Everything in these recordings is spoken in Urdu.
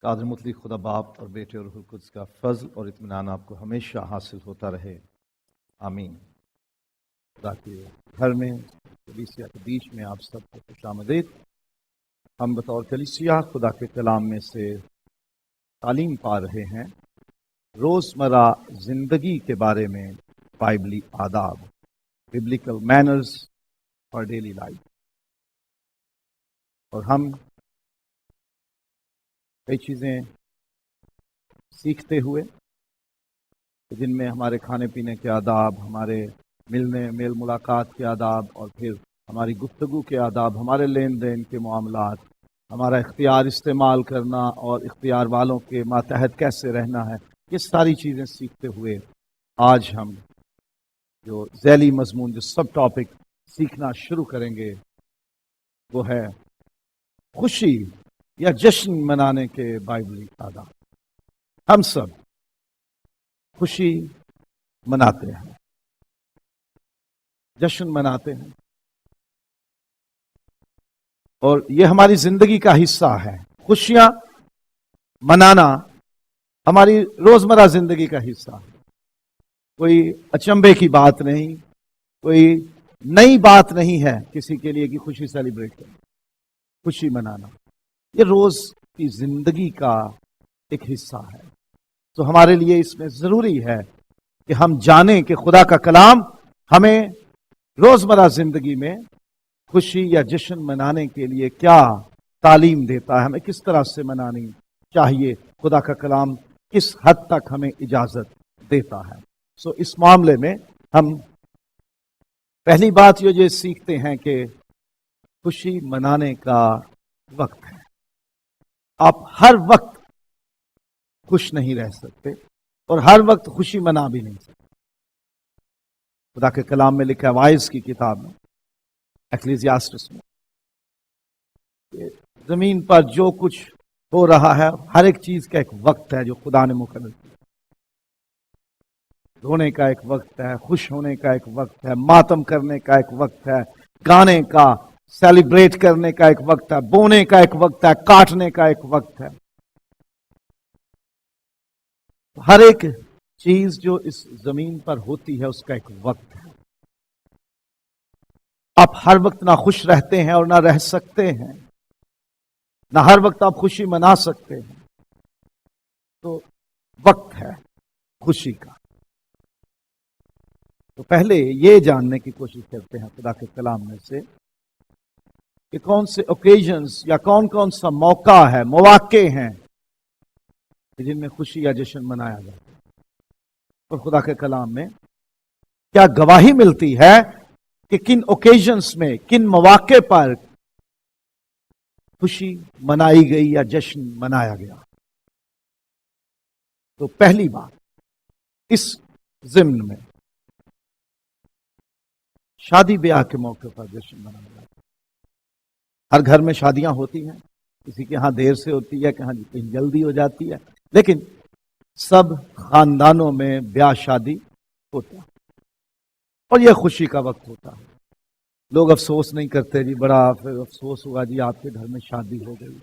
قادر مطلق خدا باپ اور بیٹے اور روح القدس کا فضل اور اطمینان آپ کو ہمیشہ حاصل ہوتا رہے، آمین۔ خدا کے گھر میں کلیسیا کے بیچ میں آپ سب کو خوش آمدید۔ ہم بطور کلیسیا خدا کے کلام میں سے تعلیم پا رہے ہیں روزمرہ زندگی کے بارے میں، بائبلی آداب، biblical manners for daily life, اور ہم کئی چیزیں سیکھتے ہوئے جن میں ہمارے کھانے پینے کے آداب، ہمارے میل ملاقات کے آداب، اور پھر ہماری گفتگو کے آداب، ہمارے لین دین کے معاملات، ہمارا اختیار استعمال کرنا اور اختیار والوں کے ماتحت کیسے رہنا ہے، یہ ساری چیزیں سیکھتے ہوئے آج ہم جو ذیلی مضمون، جو سب ٹاپک سیکھنا شروع کریں گے وہ ہے خوشی یا جشن منانے کے بائبلی آداب۔ ہم سب خوشی مناتے ہیں، جشن مناتے ہیں، اور یہ ہماری زندگی کا حصہ ہے۔ خوشیاں منانا ہماری روزمرہ زندگی کا حصہ ہے، کوئی اچنبے کی بات نہیں، کوئی نئی بات نہیں ہے کسی کے لیے کہ خوشی سیلیبریٹ کریں، خوشی منانا یہ روز کی زندگی کا ایک حصہ ہے۔ تو ہمارے لیے اس میں ضروری ہے کہ ہم جانیں کہ خدا کا کلام ہمیں روزمرہ زندگی میں خوشی یا جشن منانے کے لیے کیا تعلیم دیتا ہے، ہمیں کس طرح سے منانی چاہیے، خدا کا کلام کس حد تک ہمیں اجازت دیتا ہے۔ سو اس معاملے میں ہم پہلی بات یہ سیکھتے ہیں کہ خوشی منانے کا وقت ہے۔ آپ ہر وقت خوش نہیں رہ سکتے اور ہر وقت خوشی منا بھی نہیں سکتے۔ خدا کے کلام میں لکھا ہے، وائز کی کتاب میں، ایکلیزیاسٹس میں، کہ زمین پر جو کچھ ہو رہا ہے ہر ایک چیز کا ایک وقت ہے جو خدا نے مقرر کیا۔ رونے کا ایک وقت ہے، خوش ہونے کا ایک وقت ہے، ماتم کرنے کا ایک وقت ہے، گانے کا، سیلیبریٹ کرنے کا ایک وقت ہے، بونے کا ایک وقت ہے، کاٹنے کا ایک وقت ہے۔ ہر ایک چیز جو اس زمین پر ہوتی ہے اس کا ایک وقت ہے۔ آپ ہر وقت نہ خوش رہتے ہیں اور نہ رہ سکتے ہیں، نہ ہر وقت آپ خوشی منا سکتے ہیں۔ تو وقت ہے خوشی کا۔ تو پہلے یہ جاننے کی کوشش کرتے ہیں خدا کے کلام میں سے کہ کون سے اوکیزنز یا کون کون سا موقع ہے، مواقع ہیں جن میں خوشی یا جشن منایا جاتا ہے، اور خدا کے کلام میں کیا گواہی ملتی ہے کہ کن اوکیزنز میں، کن مواقع پر خوشی منائی گئی یا جشن منایا گیا۔ تو پہلی بات اس ضمن میں شادی بیاہ کے موقع پر جشن منایا جاتا ہے۔ ہر گھر میں شادیاں ہوتی ہیں، کسی کے ہاں دیر سے ہوتی ہے، کہیں جلدی ہو جاتی ہے، لیکن سب خاندانوں میں بیاہ شادی ہوتا ہے، اور یہ خوشی کا وقت ہوتا ہے۔ لوگ افسوس نہیں کرتے جی بڑا افسوس ہوا جی آپ کے گھر میں شادی ہو گئی۔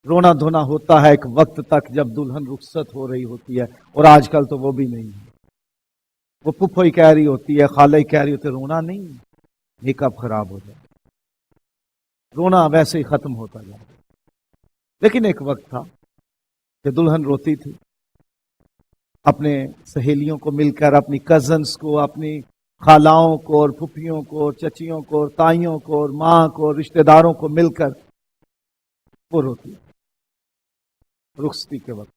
رونا دھونا ہوتا ہے ایک وقت تک جب دلہن رخصت ہو رہی ہوتی ہے، اور آج کل تو وہ بھی نہیں ہے۔ وہ پھپھوئی کہہ رہی ہوتی ہے، خالہ کہہ رہی ہوتی ہے، رونا نہیں، میک اپ خراب ہو جائے، رونا ویسے ہی ختم ہوتا جائے۔ لیکن ایک وقت تھا کہ دلہن روتی تھی، اپنے سہیلیوں کو مل کر، اپنی کزنز کو، اپنی خالاؤں کو اور پھپھیوں کو اور چچیوں کو اور تائیوں کو اور ماں کو اور رشتہ داروں کو مل کر وہ روتی رخصتی کے وقت۔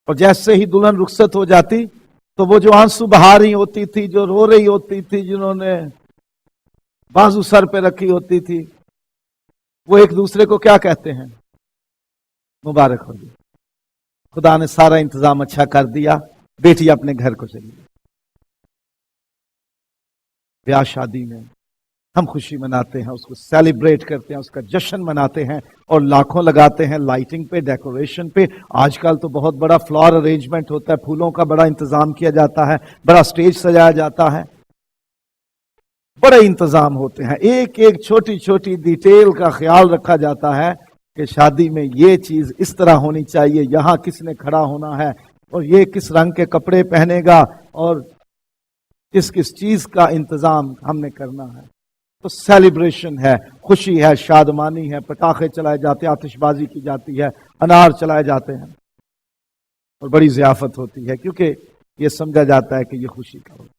اور جیسے ہی دلہن رخصت ہو جاتی تو وہ جو آنسو بہا رہی ہوتی تھی، جو رو رہی ہوتی تھی، جنہوں نے بازو سر پہ رکھی ہوتی تھی، وہ ایک دوسرے کو کیا کہتے ہیں؟ مبارک ہو جی، خدا نے سارا انتظام اچھا کر دیا، بیٹی اپنے گھر کو چلی گئی۔ بیاہ شادی میں ہم خوشی مناتے ہیں، اس کو سیلیبریٹ کرتے ہیں، اس کا جشن مناتے ہیں، اور لاکھوں لگاتے ہیں لائٹنگ پہ، ڈیکوریشن پہ۔ آج کل تو بہت بڑا فلاور ارینجمنٹ ہوتا ہے، پھولوں کا بڑا انتظام کیا جاتا ہے، بڑا سٹیج سجایا جاتا ہے، بڑے انتظام ہوتے ہیں، ایک ایک چھوٹی چھوٹی ڈیٹیل کا خیال رکھا جاتا ہے کہ شادی میں یہ چیز اس طرح ہونی چاہیے، یہاں کس نے کھڑا ہونا ہے، اور یہ کس رنگ کے کپڑے پہنے گا، اور کس کس چیز کا انتظام ہم نے کرنا ہے. تو سیلیبریشن ہے، خوشی ہے، شادمانی ہے، پٹاخے چلائے جاتے ہیں، آتش بازی کی جاتی ہے، انار چلائے جاتے ہیں، اور بڑی ضیافت ہوتی ہے، کیونکہ یہ سمجھا جاتا ہے کہ یہ خوشی کا وقت،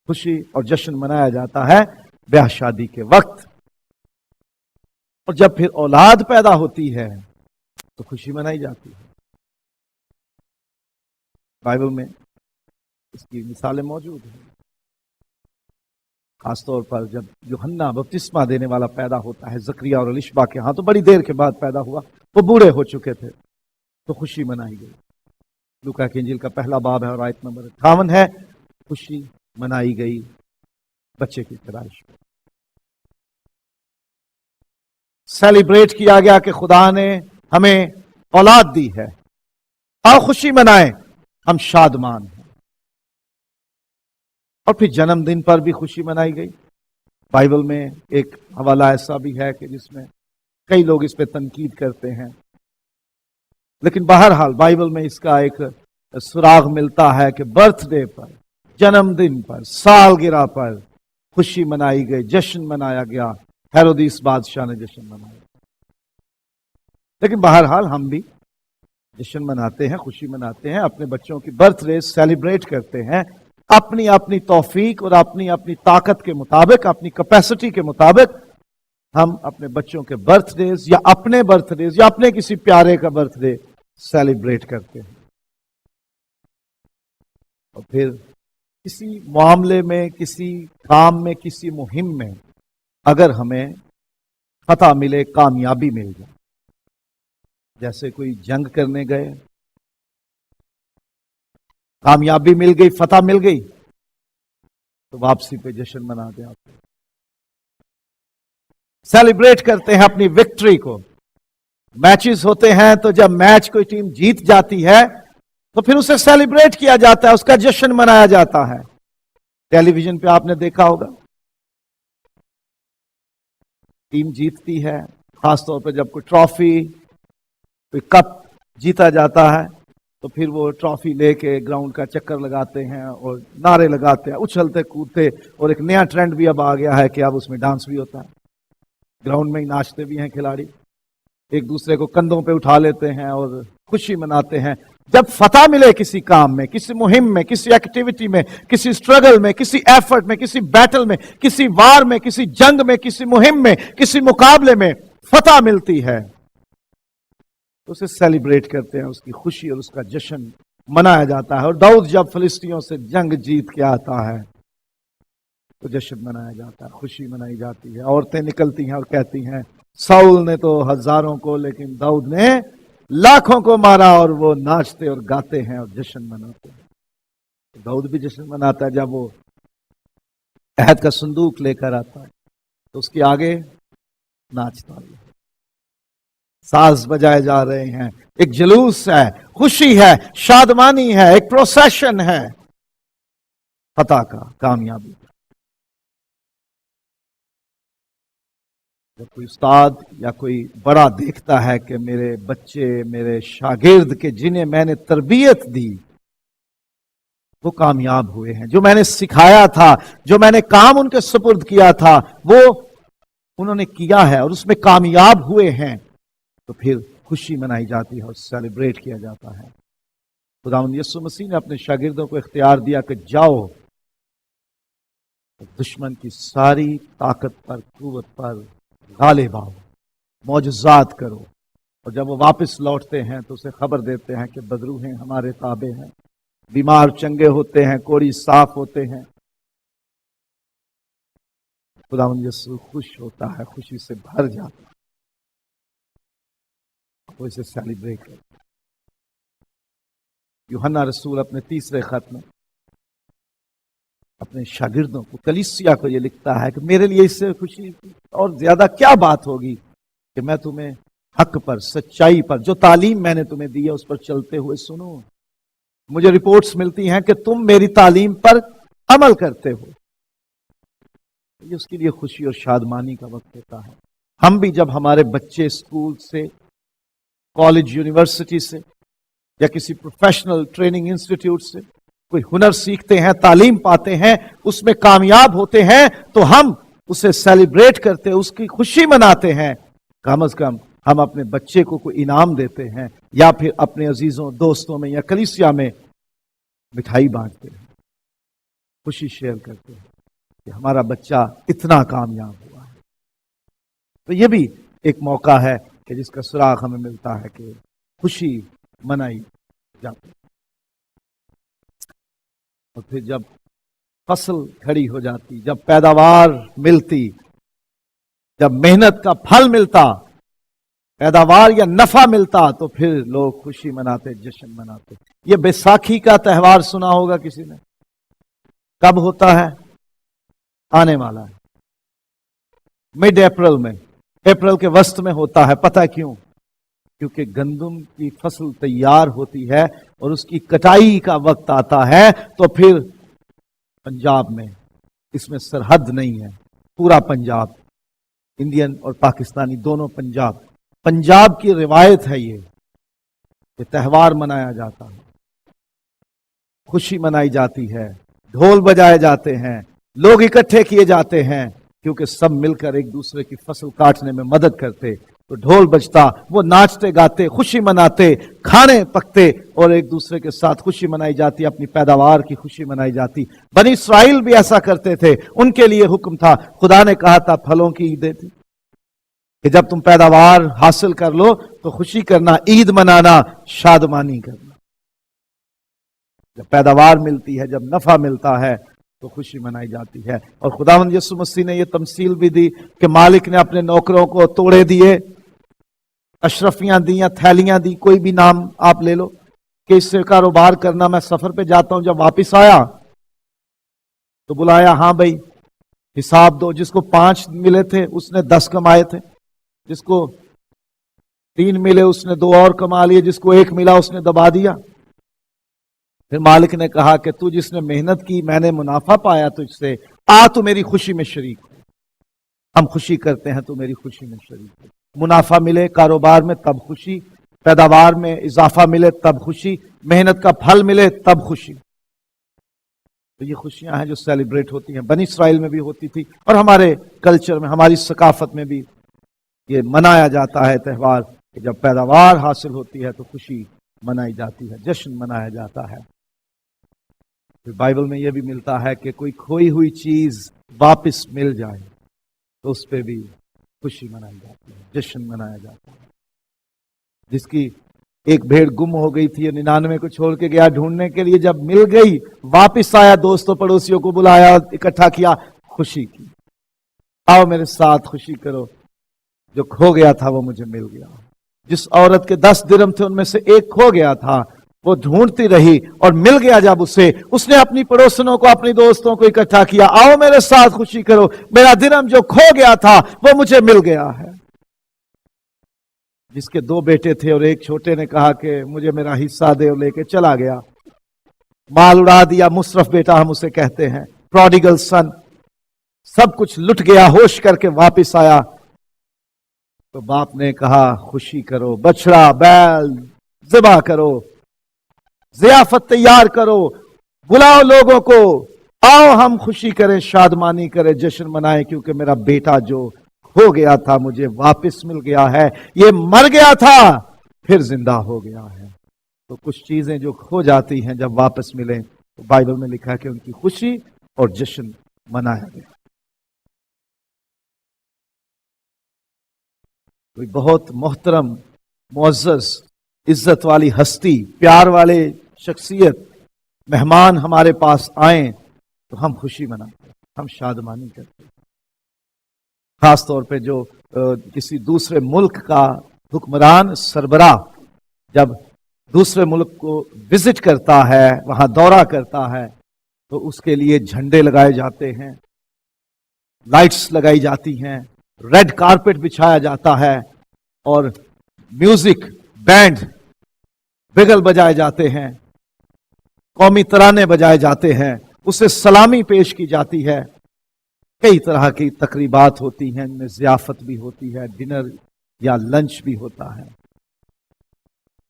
خوشی اور جشن منایا جاتا ہے بیاہ شادی کے وقت. اور جب پھر اولاد پیدا ہوتی ہے تو خوشی منائی جاتی ہے. بائبل میں اس کی مثالیں موجود ہیں. خاص طور پر جب یوحنا بپتسمہ دینے والا پیدا ہوتا ہے زکریا اور الشبا کے ہاں، تو بڑی دیر کے بعد پیدا ہوا، وہ بوڑھے ہو چکے تھے، تو خوشی منائی گئی. لوکا کی انجیل کا پہلا باب ہے اور آیت نمبر 58 ہے، خوشی منائی گئی بچے کی پیدائش پر. سیلیبریٹ کیا گیا کہ خدا نے ہمیں اولاد دی ہے، آؤ خوشی منائیں، ہم شادمان ہیں. اور پھر جنم دن پر بھی خوشی منائی گئی. بائبل میں ایک حوالہ ایسا بھی ہے کہ جس میں کئی لوگ اس پہ تنقید کرتے ہیں، لیکن بہرحال بائبل میں اس کا ایک سراغ ملتا ہے کہ برتھ ڈے پر، جنم دن پر، سالگرہ پر خوشی منائی گئی، جشن منایا گیا. ہیرودیس بادشاہ نے جشن منایا. لیکن بہرحال ہم بھی جشن مناتے ہیں، خوشی مناتے ہیں، اپنے بچوں کی برتھ ڈے سیلیبریٹ کرتے ہیں، اپنی اپنی توفیق اور اپنی اپنی طاقت کے مطابق، اپنی کیپیسٹی کے مطابق ہم اپنے بچوں کے برتھ ڈیز یا اپنے برتھ ڈیز یا اپنے کسی پیارے کا برتھ ڈے سیلیبریٹ کرتے ہیں. اور پھر کسی معاملے میں، کسی کام میں، کسی مہم میں اگر ہمیں فتح ملے، کامیابی مل جائے، جیسے کوئی جنگ کرنے گئے، کامیابی مل گئی، فتح مل گئی، تو واپسی پہ جشن مناتے ہیں، سیلیبریٹ کرتے ہیں اپنی وکٹری کو. میچز ہوتے ہیں تو جب میچ کوئی ٹیم جیت جاتی ہے تو پھر اسے سیلیبریٹ کیا جاتا ہے، اس کا جشن منایا جاتا ہے. ٹیلی ویژن پہ آپ نے دیکھا ہوگا، ٹیم جیتتی ہے، خاص طور پہ جب کوئی ٹرافی، کوئی کپ جیتا جاتا ہے، تو پھر وہ ٹرافی لے کے گراؤنڈ کا چکر لگاتے ہیں اور نعرے لگاتے ہیں، اچھلتے کودتے. اور ایک نیا ٹرینڈ بھی اب آ گیا ہے کہ اب اس میں ڈانس بھی ہوتا ہے، گراؤنڈ میں ہی ناچتے بھی ہیں کھلاڑی، ایک دوسرے کو کندھوں پہ اٹھا لیتے ہیں اور خوشی مناتے ہیں. جب فتح ملے کسی کام میں، کسی مہم میں، کسی ایکٹیویٹی میں، کسی سٹرگل میں، کسی ایفرٹ میں، کسی بیٹل میں، کسی وار میں، کسی جنگ میں، کسی مہم میں، کسی مقابلے میں فتح ملتی ہے تو اسے سیلیبریٹ کرتے ہیں، اس کی خوشی اور اس کا جشن منایا جاتا ہے. اور داؤد جب فلسطینیوں سے جنگ جیت کے آتا ہے تو جشن منایا جاتا ہے، خوشی منائی جاتی ہے. عورتیں نکلتی ہیں اور کہتی ہیں ساؤل نے تو ہزاروں کو لیکن داؤد نے لاکھوں کو مارا، اور وہ ناچتے اور گاتے ہیں اور جشن مناتے ہیں. داؤد بھی جشن مناتا ہے جب وہ عہد کا صندوق لے کر آتا ہے تو اس کے آگے ناچتا ہے، ساز بجائے جا رہے ہیں، ایک جلوس ہے، خوشی ہے، شادمانی ہے، ایک پروسیشن ہے فتح کا، کامیابی کا. جب کوئی استاد یا کوئی بڑا دیکھتا ہے کہ میرے بچے، میرے شاگرد کے جنہیں میں نے تربیت دی وہ کامیاب ہوئے ہیں، جو میں نے سکھایا تھا، جو میں نے کام ان کے سپرد کیا تھا وہ انہوں نے کیا ہے اور اس میں کامیاب ہوئے ہیں، تو پھر خوشی منائی جاتی ہے اور سیلیبریٹ کیا جاتا ہے. خداوند یسوع مسیح نے اپنے شاگردوں کو اختیار دیا کہ جاؤ دشمن کی ساری طاقت پر، قوت پر غالب آؤ، معجزات کرو. اور جب وہ واپس لوٹتے ہیں تو اسے خبر دیتے ہیں کہ بدروہیں ہمارے تابع ہیں، بیمار چنگے ہوتے ہیں، کوڑی صاف ہوتے ہیں. خداوند یسوع خوش ہوتا ہے، خوشی سے بھر جاتا ہے، وہ اسے سیلیبریٹ کرتا ہے. یوحنا رسول اپنے تیسرے خط میں اپنے شاگردوں کو، کلیسیا کو یہ لکھتا ہے کہ میرے لیے اس سے خوشی اور زیادہ کیا بات ہوگی کہ میں تمہیں حق پر، سچائی پر، جو تعلیم میں نے تمہیں دی ہے اس پر چلتے ہوئے سنو. مجھے رپورٹس ملتی ہیں کہ تم میری تعلیم پر عمل کرتے ہو. یہ اس کے لیے خوشی اور شادمانی کا وقت ہوتا ہے. ہم بھی جب ہمارے بچے اسکول سے، کالج، یونیورسٹی سے یا کسی پروفیشنل ٹریننگ انسٹیٹیوٹ سے کوئی ہنر سیکھتے ہیں، تعلیم پاتے ہیں، اس میں کامیاب ہوتے ہیں، تو ہم اسے سیلیبریٹ کرتے ہیں، اس کی خوشی مناتے ہیں۔ کم از کم ہم اپنے بچے کو کوئی انعام دیتے ہیں، یا پھر اپنے عزیزوں، دوستوں میں یا کلیسیا میں مٹھائی بانٹتے ہیں، خوشی شیئر کرتے ہیں کہ ہمارا بچہ اتنا کامیاب ہوا ہے۔ تو یہ بھی ایک موقع ہے کہ جس کا سراغ ہمیں ملتا ہے کہ خوشی منائی جاتی ہے۔ اور پھر جب فصل کھڑی ہو جاتی، جب پیداوار ملتی، جب محنت کا پھل ملتا، پیداوار یا نفع ملتا، تو پھر لوگ خوشی مناتے، جشن مناتے۔ یہ بیساکھی کا تہوار سنا ہوگا کسی نے؟ کب ہوتا ہے؟ آنے والا ہے مڈ اپریل میں، اپریل کے وسط میں ہوتا ہے۔ پتہ کیوں؟ کیونکہ گندم کی فصل تیار ہوتی ہے اور اس کی کٹائی کا وقت آتا ہے، تو پھر پنجاب میں، اس میں سرحد نہیں ہے، پورا پنجاب، انڈین اور پاکستانی دونوں پنجاب کی روایت ہے یہ تہوار منایا جاتا ہے، خوشی منائی جاتی ہے، ڈھول بجائے جاتے ہیں، لوگ اکٹھے کیے جاتے ہیں، کیونکہ سب مل کر ایک دوسرے کی فصل کاٹنے میں مدد کرتے، تو ڈھول بجتا، وہ ناچتے گاتے، خوشی مناتے، کھانے پکتے اور ایک دوسرے کے ساتھ خوشی منائی جاتی، اپنی پیداوار کی خوشی منائی جاتی۔ بنی اسرائیل بھی ایسا کرتے تھے، ان کے لیے حکم تھا، خدا نے کہا تھا پھلوں کی عیدیں تھی کہ جب تم پیداوار حاصل کر لو تو خوشی کرنا، عید منانا، شادمانی کرنا۔ جب پیداوار ملتی ہے، جب نفع ملتا ہے تو خوشی منائی جاتی ہے۔ اور خداوند یسوع مسیح نے یہ تمثیل بھی دی کہ مالک نے اپنے نوکروں کو توڑے دیے، اشرفیاں دیا، تھیلیاں دی، کوئی بھی نام آپ لے لو، کہ اس سے کاروبار کرنا، میں سفر پہ جاتا ہوں۔ جب واپس آیا تو بلایا، ہاں بھائی حساب دو۔ جس کو 5 ملے تھے اس نے 10 کمائے تھے، جس کو 3 ملے اس نے 2 اور کما لیے، جس کو 1 ملا اس نے دبا دیا۔ پھر مالک نے کہا کہ تو جس نے محنت کی، میں نے منافع پایا تجھ سے، آ تو میری خوشی میں شریک ہو۔ ہم خوشی کرتے ہیں تو میری خوشی میں شریک ہو۔ منافع ملے کاروبار میں تب خوشی، پیداوار میں اضافہ ملے تب خوشی، محنت کا پھل ملے تب خوشی۔ تو یہ خوشیاں ہیں جو سیلیبریٹ ہوتی ہیں، بنی اسرائیل میں بھی ہوتی تھی، اور ہمارے کلچر میں، ہماری ثقافت میں بھی یہ منایا جاتا ہے تہوار، کہ جب پیداوار حاصل ہوتی ہے تو خوشی منائی جاتی ہے، جشن منایا جاتا ہے۔ پھر بائبل میں یہ بھی ملتا ہے کہ کوئی کھوئی ہوئی چیز واپس مل جائے تو اس پہ بھی خوشی منائی جاتی ہے، جشن منایا جاتا ہے۔ جس کی ایک بھیڑ گم ہو گئی تھی، 99 کو چھوڑ کے گیا ڈھونڈنے کے لیے، جب مل گئی واپس آیا، دوستوں پڑوسیوں کو بلایا، اکٹھا کیا، خوشی کی۔ آؤ میرے ساتھ خوشی کرو، جو کھو گیا تھا وہ مجھے مل گیا۔ جس عورت کے 10 درم تھے ان میں سے ایک کھو گیا تھا، وہ ڈھونڈتی رہی اور مل گیا جب اسے، اس نے اپنی پڑوسنوں کو، اپنی دوستوں کو اکٹھا کیا، آؤ میرے ساتھ خوشی کرو، میرا درم جو کھو گیا تھا وہ مجھے مل گیا ہے۔ جس کے 2 بیٹے تھے اور ایک چھوٹے نے کہا کہ مجھے میرا حصہ دے، اور لے کے چلا گیا، مال اڑا دیا، مصرف بیٹا ہم اسے کہتے ہیں، پروڈیگل سن، سب کچھ لٹ گیا، ہوش کر کے واپس آیا تو باپ نے کہا خوشی کرو، بچڑا بیل ذبح کرو، ضیافت تیار کرو، بلاؤ لوگوں کو، آؤ ہم خوشی کریں، شادمانی کریں، جشن منائیں، کیونکہ میرا بیٹا جو ہو گیا تھا مجھے واپس مل گیا ہے، یہ مر گیا تھا پھر زندہ ہو گیا ہے۔ تو کچھ چیزیں جو کھو جاتی ہیں جب واپس ملیں، تو بائبل میں لکھا ہے کہ ان کی خوشی اور جشن منایا گیا۔ کوئی بہت محترم، معزز، عزت والی ہستی، پیار والے شخصیت، مہمان ہمارے پاس آئیں تو ہم خوشی مناتے ہیں، ہم شادمانی کرتے ہیں۔ خاص طور پہ جو کسی دوسرے ملک کا حکمران، سربراہ جب دوسرے ملک کو وزٹ کرتا ہے، وہاں دورہ کرتا ہے، تو اس کے لیے جھنڈے لگائے جاتے ہیں، لائٹس لگائی جاتی ہیں، ریڈ کارپٹ بچھایا جاتا ہے، اور میوزک، بینڈ، بگل بجائے جاتے ہیں، قومی ترانے بجائے جاتے ہیں، اسے سلامی پیش کی جاتی ہے۔ کئی طرح کی تقریبات ہوتی ہیں، ان میں ضیافت بھی ہوتی ہے، ڈنر یا لنچ بھی ہوتا ہے۔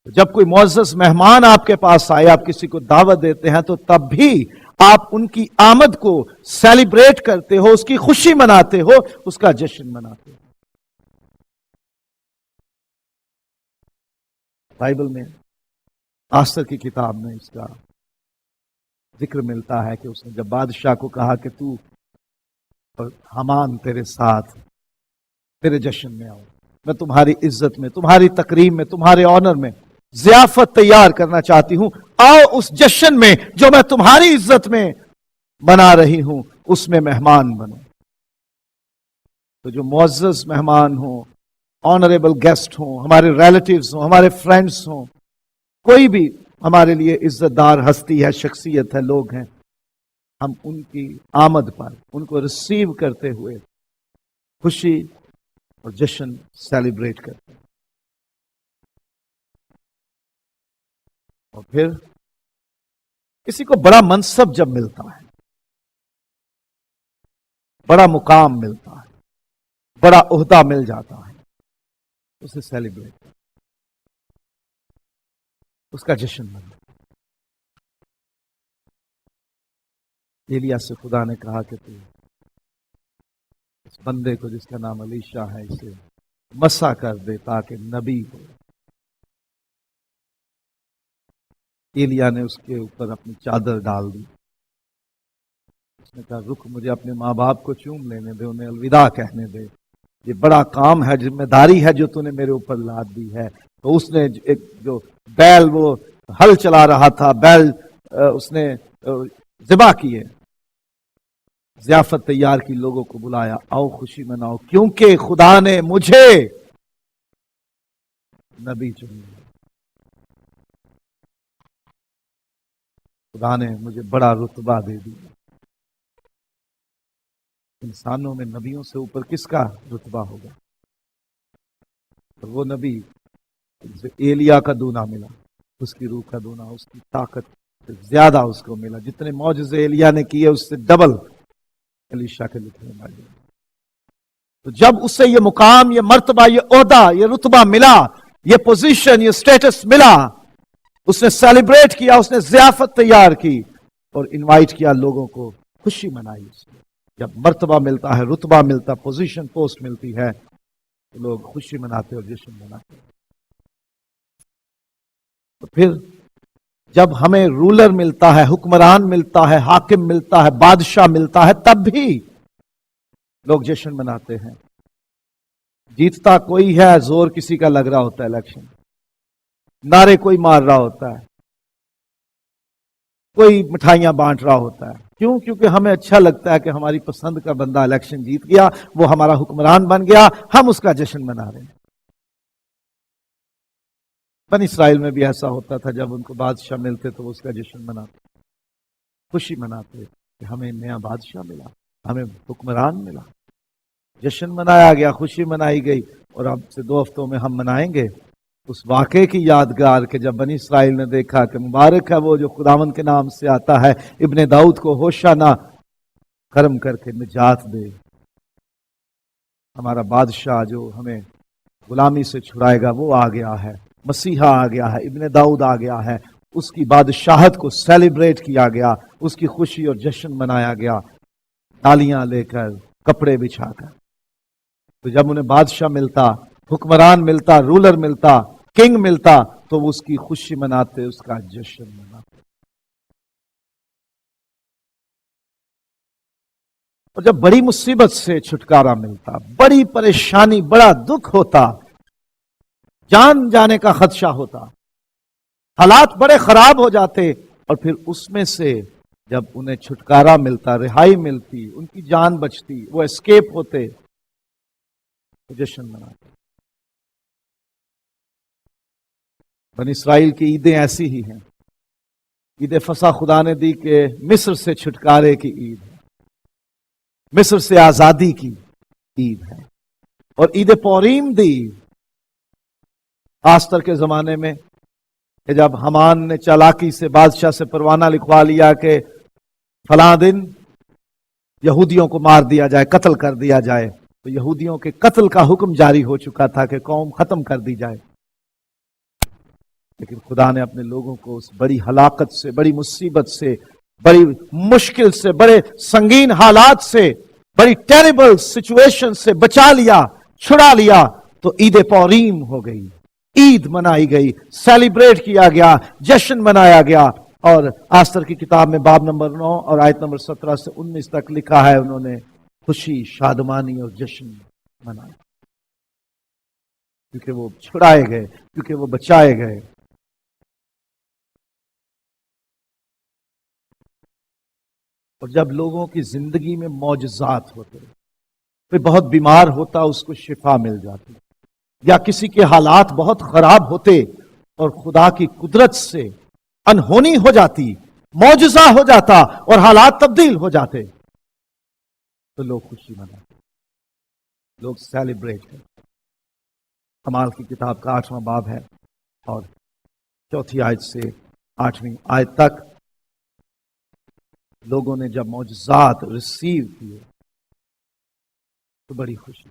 جب کوئی معزز مہمان آپ کے پاس آئے، آپ کسی کو دعوت دیتے ہیں، تو تب بھی آپ ان کی آمد کو سیلیبریٹ کرتے ہو، اس کی خوشی مناتے ہو، اس کا جشن مناتے ہو۔ بائبل میں آسر کی کتاب میں اس کا ذکر ملتا ہے کہ اس نے جب بادشاہ کو کہا کہ تو اور حمان تیرے ساتھ تیرے جشن میں آؤ، میں تمہاری عزت میں، تمہاری تکریم میں، تمہارے آنر میں ضیافت تیار کرنا چاہتی ہوں، آؤ اس جشن میں جو میں تمہاری عزت میں بنا رہی ہوں اس میں مہمان بنو۔ تو جو معزز مہمان ہوں، آنریبل گیسٹ ہوں، ہمارے ریلیٹیوز ہوں، ہمارے فرینڈز ہوں، کوئی بھی ہمارے لیے عزت دار ہستی ہے، شخصیت ہے، لوگ ہیں، ہم ان کی آمد پر ان کو ریسیو کرتے ہوئے خوشی اور جشن سیلیبریٹ کرتے ہیں۔ اور پھر کسی کو بڑا منصب جب ملتا ہے، بڑا مقام ملتا ہے، بڑا عہدہ مل جاتا ہے، اسے سیلیبریٹ کرتے، اس کا جشن مناتے۔ ایلیا سے خدا نے کہا کہ تو اس بندے کو جس کا نام الیشا ہے اسے مسا کر دے تاکہ نبی ہو۔ ایلیا نے اس کے اوپر اپنی چادر ڈال دی، اس نے کہا رک، مجھے اپنے ماں باپ کو چوم لینے دے، انہیں الوداع کہنے دے، یہ بڑا کام ہے، ذمہ داری ہے جو تو نے میرے اوپر لاد دی ہے۔ تو اس نے ایک جو بیل وہ ہل چلا رہا تھا، بیل اس نے ذبح کیے، ضیافت تیار کی، لوگوں کو بلایا، آؤ خوشی مناؤ کیونکہ خدا نے مجھے نبی چن لیا، خدا نے مجھے بڑا رتبہ دے دیا۔ انسانوں میں نبیوں سے اوپر کس کا رتبہ ہوگا؟ اور وہ نبی جسے ایلیا کا دونا ملا، اس کی روح کا دونا، اس کی طاقت سے زیادہ اس کو ملا، جتنے معجزے ایلیا نے کیے اس سے ڈبل الیشا کے لکھنے میں مل گئے۔ تو جب اسے یہ مقام، یہ مرتبہ، یہ عہدہ، یہ رتبہ ملا، یہ پوزیشن، یہ سٹیٹس ملا، اس نے سیلیبریٹ کیا، اس نے ضیافت تیار کی اور انوائٹ کیا لوگوں کو، خوشی منائی اس نے۔ جب مرتبہ ملتا ہے، رتبہ ملتا، پوزیشن، پوسٹ ملتی ہے، تو لوگ خوشی مناتے اور جشن مناتے۔ تو پھر جب ہمیں رولر ملتا ہے، حکمران ملتا ہے، حاکم ملتا ہے، بادشاہ ملتا ہے، تب بھی لوگ جشن مناتے ہیں۔ جیتتا کوئی ہے، زور کسی کا لگ رہا ہوتا ہے، الیکشن نعرے کوئی مار رہا ہوتا ہے، کوئی مٹھائیاں بانٹ رہا ہوتا ہے، کیوں؟ کیونکہ ہمیں اچھا لگتا ہے کہ ہماری پسند کا بندہ الیکشن جیت گیا، وہ ہمارا حکمران بن گیا، ہم اس کا جشن منا رہے ہیں۔ بنی اسرائیل میں بھی ایسا ہوتا تھا، جب ان کو بادشاہ ملتے تو وہ اس کا جشن مناتے، خوشی مناتے کہ ہمیں نیا بادشاہ ملا، ہمیں حکمران ملا، جشن منایا گیا، خوشی منائی گئی۔ اور اب سے 2 ہفتوں میں ہم منائیں گے اس واقعے کی یادگار کہ جب بنی اسرائیل نے دیکھا کہ مبارک ہے وہ جو خداوند کے نام سے آتا ہے، ابن داؤد کو ہوشانہ، کرم کر کے نجات دے، ہمارا بادشاہ جو ہمیں غلامی سے چھڑائے گا وہ آ گیا ہے، مسیحا آ گیا ہے، ابن داؤد آ گیا ہے، اس کی بادشاہت کو سیلیبریٹ کیا گیا، اس کی خوشی اور جشن منایا گیا، تالیاں لے کر، کپڑے بچھا کر۔ تو جب انہیں بادشاہ ملتا، حکمران ملتا، رولر ملتا، کنگ ملتا، تو وہ اس کی خوشی مناتے، اس کا جشن مناتے۔ اور جب بڑی مصیبت سے چھٹکارا ملتا، بڑی پریشانی، بڑا دکھ ہوتا، جان جانے کا خدشہ ہوتا، حالات بڑے خراب ہو جاتے، اور پھر اس میں سے جب انہیں چھٹکارا ملتا، رہائی ملتی، ان کی جان بچتی، وہ اسکیپ ہوتے، تو جشن مناتے۔ بنی اسرائیل کی عیدیں ایسی ہی ہیں۔ عید فصح خدا نے دی کہ مصر سے چھٹکارے کی عید ہے، مصر سے آزادی کی عید ہے۔ اور عید پوریم دی آستر کے زمانے میں کہ جب حمان نے چالاکی سے بادشاہ سے پروانہ لکھوا لیا کہ فلاں دن یہودیوں کو مار دیا جائے، قتل کر دیا جائے، تو یہودیوں کے قتل کا حکم جاری ہو چکا تھا کہ قوم ختم کر دی جائے، لیکن خدا نے اپنے لوگوں کو اس بڑی ہلاکت سے، بڑی مصیبت سے، بڑی مشکل سے، بڑے سنگین حالات سے، بڑی ٹیریبل سچویشن سے بچا لیا، چھڑا لیا، تو عید پوریم ہو گئی، عید منائی گئی، سیلیبریٹ کیا گیا، جشن منایا گیا۔ اور آستر کی کتاب میں باب نمبر 9 اور آیت نمبر 17 سے 19 تک لکھا ہے، انہوں نے خوشی، شادمانی اور جشن منایا، کیونکہ وہ چھڑائے گئے، کیونکہ وہ بچائے گئے۔ اور جب لوگوں کی زندگی میں معجزات ہوتے، کوئی بہت بیمار ہوتا اس کو شفا مل جاتی، یا کسی کے حالات بہت خراب ہوتے اور خدا کی قدرت سے انہونی ہو جاتی، معجزہ ہو جاتا اور حالات تبدیل ہو جاتے، تو لوگ خوشی مناتے، لوگ سیلیبریٹ کرتے۔ اعمال کی کتاب کا 8واں باب ہے اور 4 آیت سے 8ویں آیت تک لوگوں نے جب معجزات ریسیو کیے تو بڑی خوشی،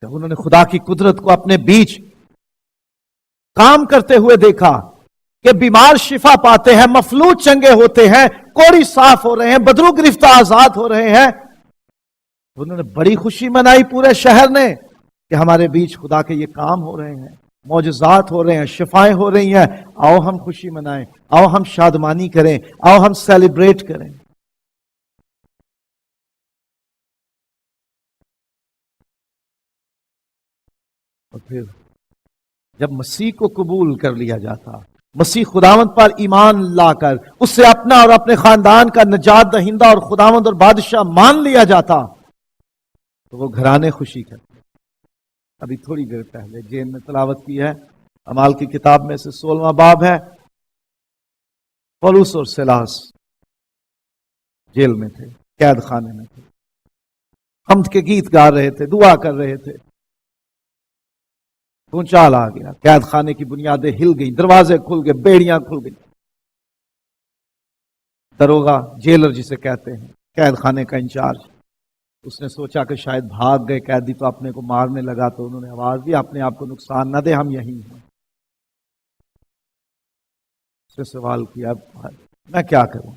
جب انہوں نے خدا کی قدرت کو اپنے بیچ کام کرتے ہوئے دیکھا کہ بیمار شفا پاتے ہیں، مفلوج چنگے ہوتے ہیں، کوڑی صاف ہو رہے ہیں، بدرو گرفتہ آزاد ہو رہے ہیں، انہوں نے بڑی خوشی منائی پورے شہر نے کہ ہمارے بیچ خدا کے یہ کام ہو رہے ہیں، معجزات ہو رہے ہیں، شفائیں ہو رہی ہیں، آؤ ہم خوشی منائیں، آؤ ہم شادمانی کریں، آؤ ہم سیلیبریٹ کریں۔ اور پھر جب مسیح کو قبول کر لیا جاتا، مسیح خداوند پر ایمان لا کر اسے اپنا اور اپنے خاندان کا نجات دہندہ اور خداوند اور بادشاہ مان لیا جاتا، تو وہ گھرانے خوشی کرتے۔ ابھی تھوڑی دیر پہلے جین نے تلاوت کی ہے، اعمال کی کتاب میں سے 16واں باب ہے، پولس اور سیلاس جیل میں تھے، قید خانے میں تھے، حمد کے گیت گا رہے تھے، دعا کر رہے تھے، بھونچال آ گیا، قید خانے کی بنیادیں ہل گئی، دروازے کھل گئے، بیڑیاں کھل گئی۔ دروگا، جیلر جسے کہتے ہیں، قید خانے کا انچارج، اس نے سوچا کہ شاید بھاگ گئے قیدی تو اپنے کو مارنے لگا، تو انہوں نے آواز دی، اپنے آپ کو نقصان نہ دے، ہم یہیں ہیں۔ اس نے سوال کیا، میں کیا کروں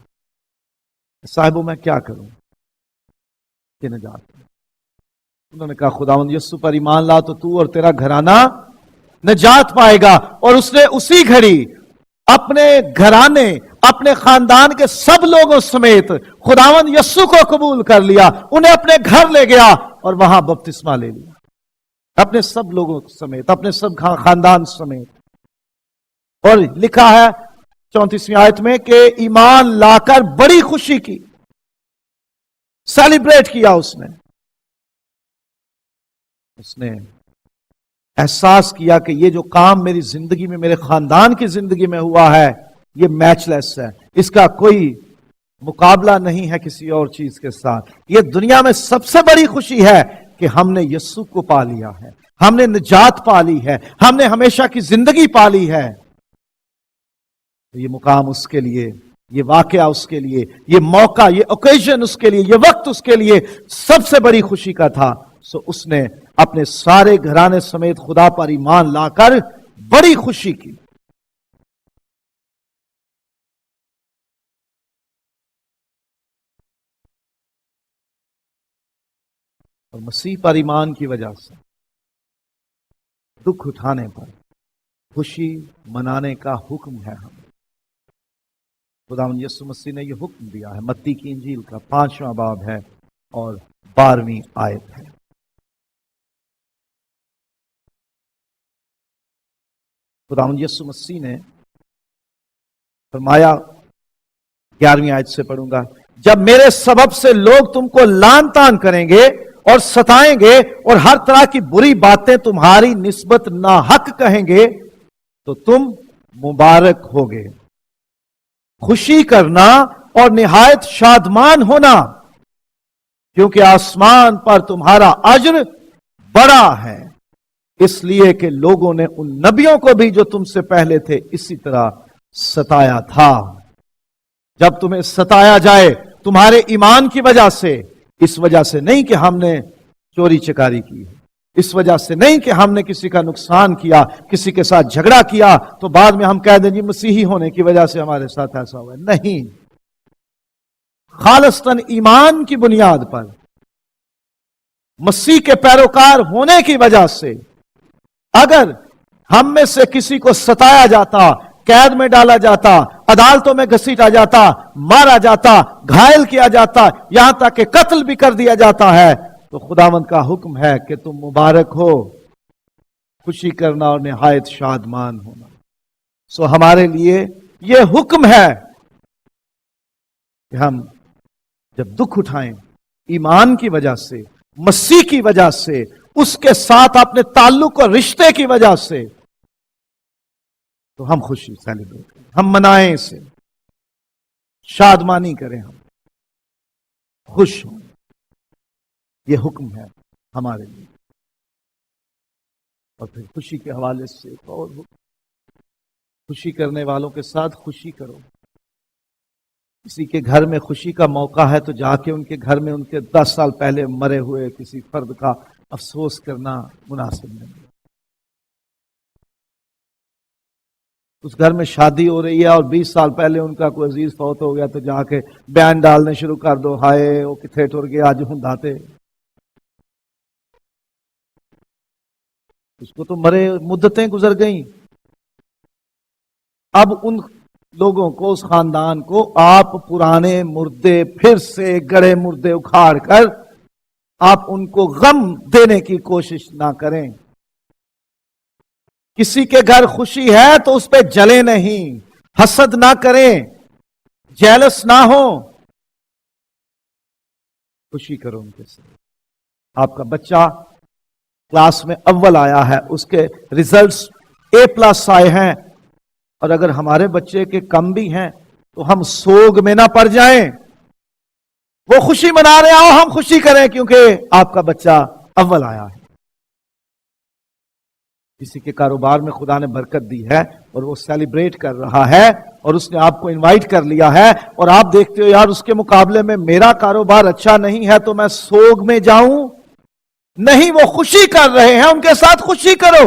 صاحبوں، میں کیا کروں کہ نجات؟ انہوں نے کہا خداوند یسوع پر ایمان لا تو تو اور تیرا گھرانہ نجات پائے گا۔ اور اس نے اسی گھڑی اپنے گھرانے، اپنے خاندان کے سب لوگوں سمیت خداوند یسوع کو قبول کر لیا، انہیں اپنے گھر لے گیا اور وہاں بپتسمہ لے لیا، اپنے سب لوگوں سمیت، اپنے سب خاندان سمیت۔ اور لکھا ہے 34ویں آیت میں کہ ایمان لا کر بڑی خوشی کی، سیلیبریٹ کیا، اس نے احساس کیا کہ یہ جو کام میری زندگی میں، میرے خاندان کی زندگی میں ہوا ہے، یہ میچ لیس ہے، اس کا کوئی مقابلہ نہیں ہے کسی اور چیز کے ساتھ۔ یہ دنیا میں سب سے بڑی خوشی ہے کہ ہم نے یسوع کو پا لیا ہے، ہم نے نجات پا لی ہے، ہم نے ہمیشہ کی زندگی پا لی ہے۔ یہ مقام اس کے لیے، یہ واقعہ اس کے لیے، یہ موقع، یہ اوکیزن اس کے لیے، یہ وقت اس کے لیے سب سے بڑی خوشی کا تھا۔ سو اس نے اپنے سارے گھرانے سمیت خدا پر ایمان لا کر بڑی خوشی کی۔ اور مسیح پر ایمان کی وجہ سے دکھ اٹھانے پر خوشی منانے کا حکم ہے ہمیں۔ خداوند یسوع مسیح نے یہ حکم دیا ہے، متی کی انجیل کا 5واں باب ہے اور 12ویں آیت ہے۔ خداوند یسوع مسیح نے فرمایا، 11ویں آیت سے پڑھوں گا، جب میرے سبب سے لوگ تم کو لان تان کریں گے اور ستائیں گے اور ہر طرح کی بری باتیں تمہاری نسبت ناحق کہیں گے تو تم مبارک ہوگے۔ خوشی کرنا اور نہایت شادمان ہونا، کیونکہ آسمان پر تمہارا اجر بڑا ہے، اس لیے کہ لوگوں نے ان نبیوں کو بھی جو تم سے پہلے تھے اسی طرح ستایا تھا۔ جب تمہیں ستایا جائے تمہارے ایمان کی وجہ سے، اس وجہ سے نہیں کہ ہم نے چوری چکاری کی ہے، اس وجہ سے نہیں کہ ہم نے کسی کا نقصان کیا، کسی کے ساتھ جھگڑا کیا تو بعد میں ہم کہہ دیں جی مسیحی ہونے کی وجہ سے ہمارے ساتھ ایسا ہوا ہے۔ نہیں، خالصتاً ایمان کی بنیاد پر، مسیح کے پیروکار ہونے کی وجہ سے اگر ہم میں سے کسی کو ستایا جاتا، قید میں ڈالا جاتا، عدالتوں میں گھسیٹا جاتا، مارا جاتا، گھائل کیا جاتا، یہاں تک کہ قتل بھی کر دیا جاتا ہے، تو خداوند کا حکم ہے کہ تم مبارک ہو، خوشی کرنا اور نہایت شادمان ہونا۔ سو ہمارے لیے یہ حکم ہے کہ ہم جب دکھ اٹھائیں ایمان کی وجہ سے، مسیح کی وجہ سے، اس کے ساتھ اپنے تعلق اور رشتے کی وجہ سے، تو ہم خوشی سیلیبریٹ کریں، ہم منائیں اسے، شادمانی کریں، ہم خوش ہوں۔ یہ حکم ہے ہمارے لیے۔ اور پھر خوشی کے حوالے سے ایک اور حکم، خوشی کرنے والوں کے ساتھ خوشی کرو۔ کسی کے گھر میں خوشی کا موقع ہے تو جا کے ان کے گھر میں ان کے 10 سال پہلے مرے ہوئے کسی فرد کا افسوس کرنا مناسب نہیں۔ اس گھر میں شادی ہو رہی ہے اور 20 سال پہلے ان کا کوئی عزیز فوت ہو گیا تو جا کے بیان ڈالنے شروع کر دو، ہائے وہ کتنے ٹر گیا آج ہنداتے، اس کو تو مرے مدتیں گزر گئیں۔ اب ان لوگوں کو، اس خاندان کو آپ پرانے مردے پھر سے گڑے مردے اکھاڑ کر آپ ان کو غم دینے کی کوشش نہ کریں۔ کسی کے گھر خوشی ہے تو اس پہ جلے نہیں، حسد نہ کریں، جیلس نہ ہو، خوشی کرو ان کے ساتھ۔ آپ کا بچہ کلاس میں اول آیا ہے، اس کے ریزلٹس A+ آئے ہیں، اور اگر ہمارے بچے کے کم بھی ہیں تو ہم سوگ میں نہ پڑ جائیں۔ وہ خوشی منا رہے ہو، ہم خوشی کریں کیونکہ آپ کا بچہ اول آیا ہے۔ کسی کے کاروبار میں خدا نے برکت دی ہے اور وہ سیلیبریٹ کر رہا ہے اور اس نے آپ کو انوائٹ کر لیا ہے، اور آپ دیکھتے ہو یار اس کے مقابلے میں میرا کاروبار اچھا نہیں ہے تو میں سوگ میں جاؤں؟ نہیں، وہ خوشی کر رہے ہیں، ان کے ساتھ خوشی کرو۔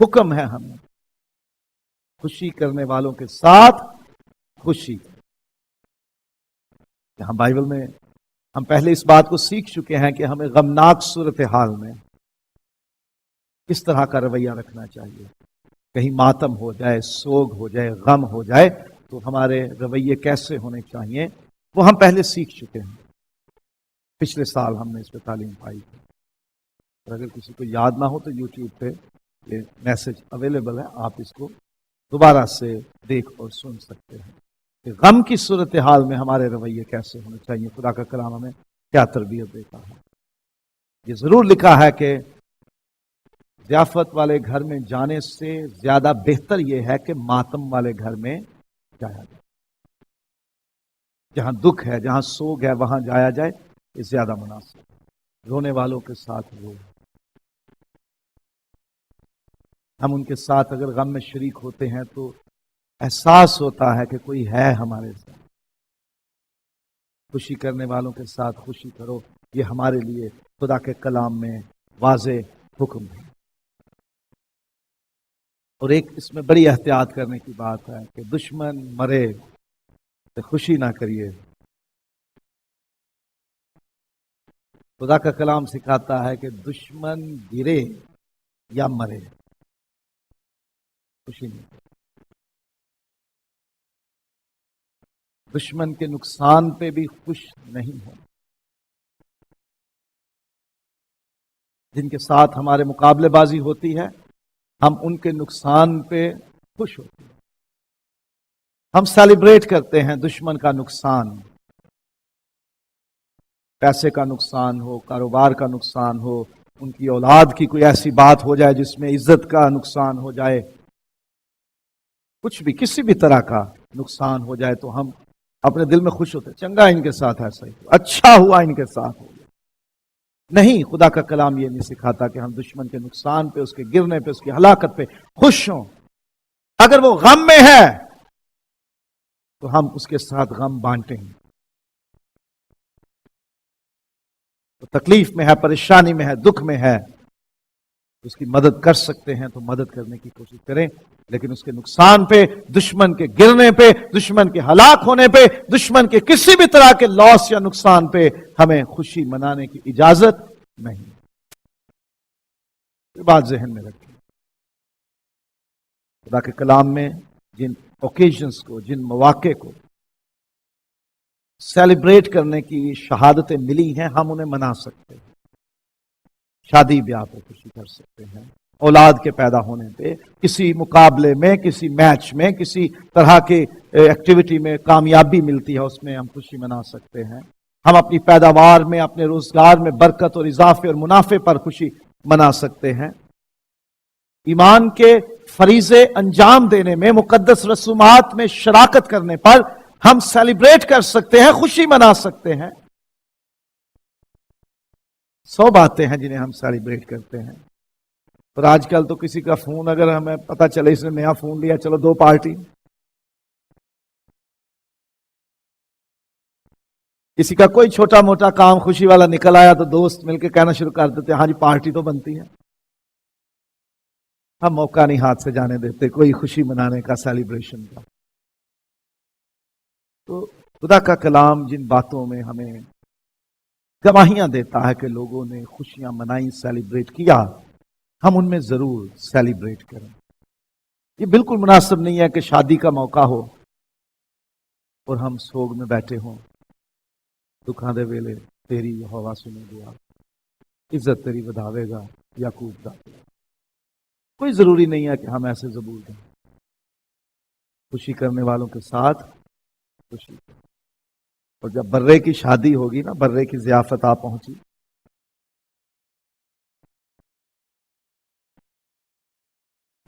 حکم ہے ہمیں خوشی کرنے والوں کے ساتھ خوشی۔ یہاں بائبل میں ہم پہلے اس بات کو سیکھ چکے ہیں کہ ہمیں غمناک صورتحال میں کس طرح کا رویہ رکھنا چاہیے۔ کہیں ماتم ہو جائے، سوگ ہو جائے، غم ہو جائے تو ہمارے رویے کیسے ہونے چاہیے وہ ہم پہلے سیکھ چکے ہیں۔ پچھلے سال ہم نے اس پہ تعلیم پائی تھی، اور اگر کسی کو یاد نہ ہو تو یوٹیوب پہ یہ میسج اویلیبل ہے، آپ اس کو دوبارہ سے دیکھ اور سن سکتے ہیں کہ غم کی صورتحال میں ہمارے رویے کیسے ہونے چاہیے، خدا کا کلام ہمیں کیا تربیت دیتا ہے۔ یہ ضرور لکھا ہے کہ ضیافت والے گھر میں جانے سے زیادہ بہتر یہ ہے کہ ماتم والے گھر میں جایا جائے۔ جہاں دکھ ہے، جہاں سوگ ہے، وہاں جایا جائے، یہ زیادہ مناسب ہے۔ رونے والوں کے ساتھ رو، ہم ان کے ساتھ اگر غم میں شریک ہوتے ہیں تو احساس ہوتا ہے کہ کوئی ہے ہمارے ساتھ۔ خوشی کرنے والوں کے ساتھ خوشی کرو، یہ ہمارے لیے خدا کے کلام میں واضح حکم ہے۔ اور ایک اس میں بڑی احتیاط کرنے کی بات ہے کہ دشمن مرے تو خوشی نہ کریے۔ خدا کا کلام سکھاتا ہے کہ دشمن گرے یا مرے، خوشی نہیں۔ دشمن کے نقصان پہ بھی خوش نہیں ہو۔ جن کے ساتھ ہمارے مقابلے بازی ہوتی ہے ہم ان کے نقصان پہ خوش ہوتے ہیں، ہم سیلیبریٹ کرتے ہیں دشمن کا نقصان، پیسے کا نقصان ہو، کاروبار کا نقصان ہو، ان کی اولاد کی کوئی ایسی بات ہو جائے جس میں عزت کا نقصان ہو جائے، کچھ بھی کسی بھی طرح کا نقصان ہو جائے تو ہم اپنے دل میں خوش ہوتے ہیں، چنگا ان کے ساتھ ایسا ہی، اچھا ہوا ان کے ساتھ ہو گیا۔ نہیں، خدا کا کلام یہ نہیں سکھاتا کہ ہم دشمن کے نقصان پہ، اس کے گرنے پہ، اس کی ہلاکت پہ خوش ہوں۔ اگر وہ غم میں ہے تو ہم اس کے ساتھ غم بانٹیں گے. تو تکلیف میں ہے، پریشانی میں ہے، دکھ میں ہے، اس کی مدد کر سکتے ہیں تو مدد کرنے کی کوشش کریں. لیکن اس کے نقصان پہ، دشمن کے گرنے پہ، دشمن کے ہلاک ہونے پہ، دشمن کے کسی بھی طرح کے لاس یا نقصان پہ ہمیں خوشی منانے کی اجازت نہیں. یہ بات ذہن میں رکھیں. خدا کے کلام میں جن اوکیزنز کو، جن مواقع کو سیلیبریٹ کرنے کی شہادتیں ملی ہیں، ہم انہیں منا سکتے ہیں. شادی بیاہ پہ خوشی کر سکتے ہیں، اولاد کے پیدا ہونے پہ، کسی مقابلے میں، کسی میچ میں، کسی طرح کی ایکٹیویٹی میں کامیابی ملتی ہے، اس میں ہم خوشی منا سکتے ہیں. ہم اپنی پیداوار میں، اپنے روزگار میں برکت اور اضافے اور منافع پر خوشی منا سکتے ہیں. ایمان کے فریضے انجام دینے میں، مقدس رسومات میں شراکت کرنے پر ہم سیلیبریٹ کر سکتے ہیں، خوشی منا سکتے ہیں. 100 باتیں ہیں جنہیں ہم سیلیبریٹ کرتے ہیں. اور آج کل تو کسی کا فون اگر ہمیں پتا چلے اس نے نیا فون لیا، چلو 2 پارٹی. کسی کا کوئی چھوٹا موٹا کام خوشی والا نکل آیا تو دوست مل کے کہنا شروع کر دیتے ہیں، ہاں جی پارٹی تو بنتی ہے. ہم موقع نہیں ہاتھ سے جانے دیتے کوئی خوشی منانے کا، سیلیبریشن کا. تو خدا کا کلام جن باتوں میں ہمیں گواہیاں دیتا ہے کہ لوگوں نے خوشیاں منائی، سیلیبریٹ کیا، ہم ان میں ضرور سیلیبریٹ کریں. یہ بالکل مناسب نہیں ہے کہ شادی کا موقع ہو اور ہم سوگ میں بیٹھے ہوں. دکھاں دے ویلے تیری ہوا سنے گیا، عزت تیری بدھاوے گا یعقوب دا. کوئی ضروری نہیں ہے کہ ہم ایسے زبور دیں. خوشی کرنے والوں کے ساتھ خوشی کریں. اور جب برے کی شادی ہوگی نا، برے کی ضیافت آ پہنچی،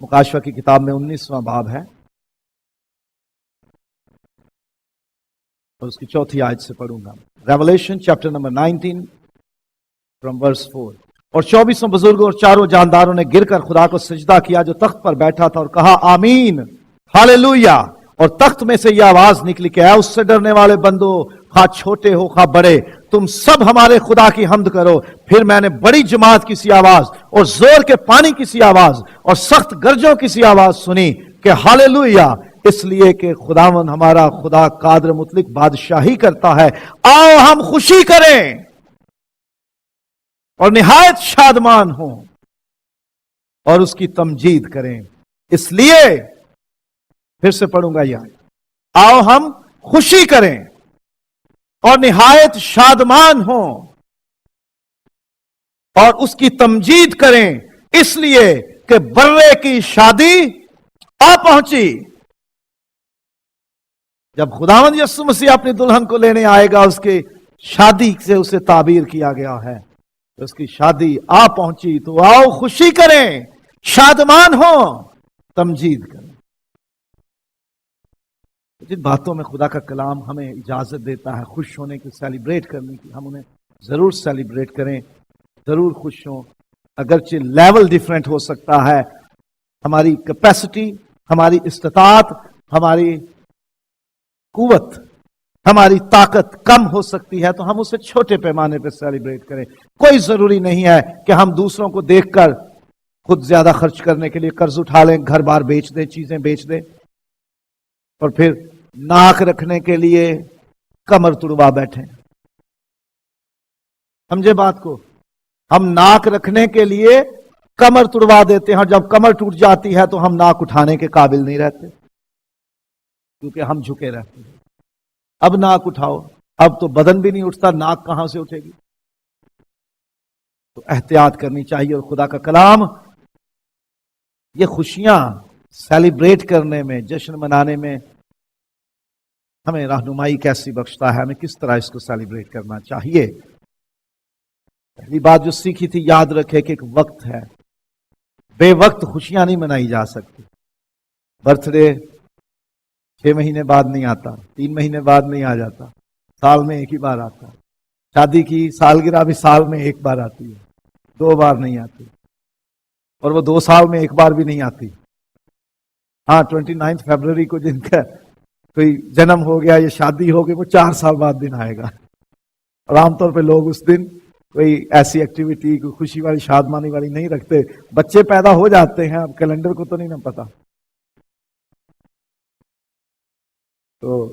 مکاشفہ کی کتاب میں 19واں باب ہے اور اس کی 4 آیت سے پڑھوں گا. ریولیشن چیپٹر نمبر 19 فرام ورس 4. اور 24 بزرگوں اور 4 جانداروں نے گر کر خدا کو سجدہ کیا جو تخت پر بیٹھا تھا، اور کہا آمین، ہاللویا. اور تخت میں سے یہ آواز نکلی کہ اے اس سے ڈرنے والے بندو، خواہ چھوٹے ہو خواہ بڑے، تم سب ہمارے خدا کی حمد کرو. پھر میں نے بڑی جماعت کی سی آواز اور زور کے پانی کی سی آواز اور سخت گرجوں کی سی آواز سنی کہ ہاللویا، اس لیے کہ خداوند ہمارا خدا قادر مطلق بادشاہی کرتا ہے. آؤ ہم خوشی کریں اور نہایت شادمان ہوں اور اس کی تمجید کریں. اس لیے پھر سے پڑھوں گا یہ، آؤ ہم خوشی کریں اور نہایت شادمان ہوں اور اس کی تمجید کریں، اس لیے کہ برے کی شادی آ پہنچی. جب خداوند یسوع مسیح اپنی دلہن کو لینے آئے گا، اس کی شادی سے اسے تعبیر کیا گیا ہے. اس کی شادی آ پہنچی، تو آؤ خوشی کریں، شادمان ہوں، تمجید کریں. جن باتوں میں خدا کا کلام ہمیں اجازت دیتا ہے خوش ہونے کی، سیلیبریٹ کرنے کی، ہم انہیں ضرور سیلیبریٹ کریں، ضرور خوش ہوں. اگرچہ لیول ڈیفرنٹ ہو سکتا ہے، ہماری کیپیسٹی، ہماری استطاعت، ہماری قوت، ہماری طاقت کم ہو سکتی ہے، تو ہم اسے چھوٹے پیمانے پہ سیلیبریٹ کریں. کوئی ضروری نہیں ہے کہ ہم دوسروں کو دیکھ کر خود زیادہ خرچ کرنے کے لیے قرض اٹھا لیں، گھر بار بیچ دیں، چیزیں بیچ دیں، اور پھر ناک رکھنے کے لیے کمر توڑوا بیٹھیں. سمجھے بات کو؟ ہم ناک رکھنے کے لیے کمر توڑوا دیتے ہیں، جب کمر ٹوٹ جاتی ہے تو ہم ناک اٹھانے کے قابل نہیں رہتے کیونکہ ہم جھکے رہتے ہیں. اب ناک اٹھاؤ، اب تو بدن بھی نہیں اٹھتا، ناک کہاں سے اٹھے گی؟ تو احتیاط کرنی چاہیے. اور خدا کا کلام یہ خوشیاں سیلیبریٹ کرنے میں، جشن منانے میں ہمیں رہنمائی کیسی بخشتا ہے، ہمیں کس طرح اس کو سیلیبریٹ کرنا چاہیے. پہلی بات جو سیکھی تھی، یاد رکھے کہ ایک وقت ہے، بے وقت خوشیاں نہیں منائی جا سکتی. برتھ ڈے 6 مہینے بعد نہیں آتا، 3 مہینے بعد نہیں آ جاتا، سال میں ایک ہی بار آتا. شادی کی سالگرہ بھی سال میں ایک بار آتی ہے، 2 بار نہیں آتی، اور وہ 2 سال میں ایک بار بھی نہیں آتی. ہاں 29 فروری کو جن کا کوئی جنم ہو گیا یا شادی ہو گئی، وہ 4 سال بعد دن آئے گا، اور عام طور پہ لوگ اس دن کوئی ایسی ایکٹیویٹی، کوئی خوشی والی شادمانی والی نہیں رکھتے. بچے پیدا ہو جاتے ہیں، اب کیلنڈر کو تو نہیں نا پتا. تو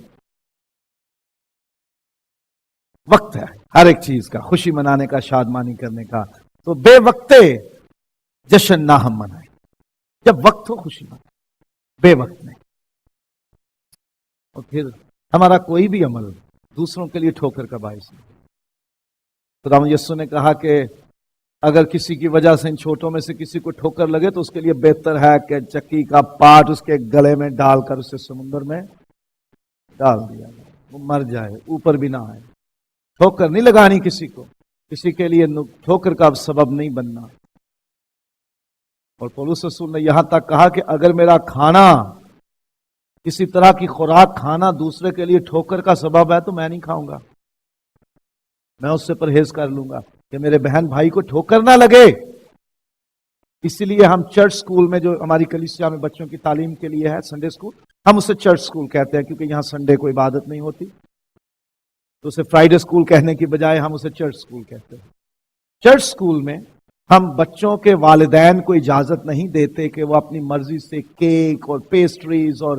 وقت ہے ہر ایک چیز کا، خوشی منانے کا، شادمانی کرنے کا. تو بے وقتے جشن نہ ہم منائیں. جب وقت ہو خوشی منائیں، بے وقت نہیں. اور پھر ہمارا کوئی بھی عمل دوسروں کے لیے ٹھوکر کا باعث نہیں. خدا یسوع نے کہا کہ اگر کسی کی وجہ سے ان چھوٹوں میں سے کسی کو ٹھوکر لگے تو اس کے لیے بہتر ہے کہ چکی کا پاٹ اس کے گلے میں ڈال کر اسے سمندر میں ڈال دیا جائے، وہ مر جائے، اوپر بھی نہ آئے. ٹھوکر نہیں لگانی کسی کو، کسی کے لیے ٹھوکر کا سبب نہیں بننا. اور پولس رسول نے یہاں تک کہا کہ اگر میرا کھانا، کسی طرح کی خوراک کھانا دوسرے کے لیے ٹھوکر کا سبب ہے تو میں نہیں کھاؤں گا، میں اس سے پرہیز کر لوں گا کہ میرے بہن بھائی کو ٹھوکر نہ لگے. اسی لیے ہم چرچ سکول میں، جو ہماری کلیسیا میں بچوں کی تعلیم کے لیے ہے، سنڈے سکول، ہم اسے چرچ سکول کہتے ہیں کیونکہ یہاں سنڈے کو عبادت نہیں ہوتی. تو اسے فرائیڈے سکول کہنے کی بجائے ہم اسے چرچ سکول کہتے ہیں. چرچ سکول میں ہم بچوں کے والدین کو اجازت نہیں دیتے کہ وہ اپنی مرضی سے کیک اور پیسٹریز اور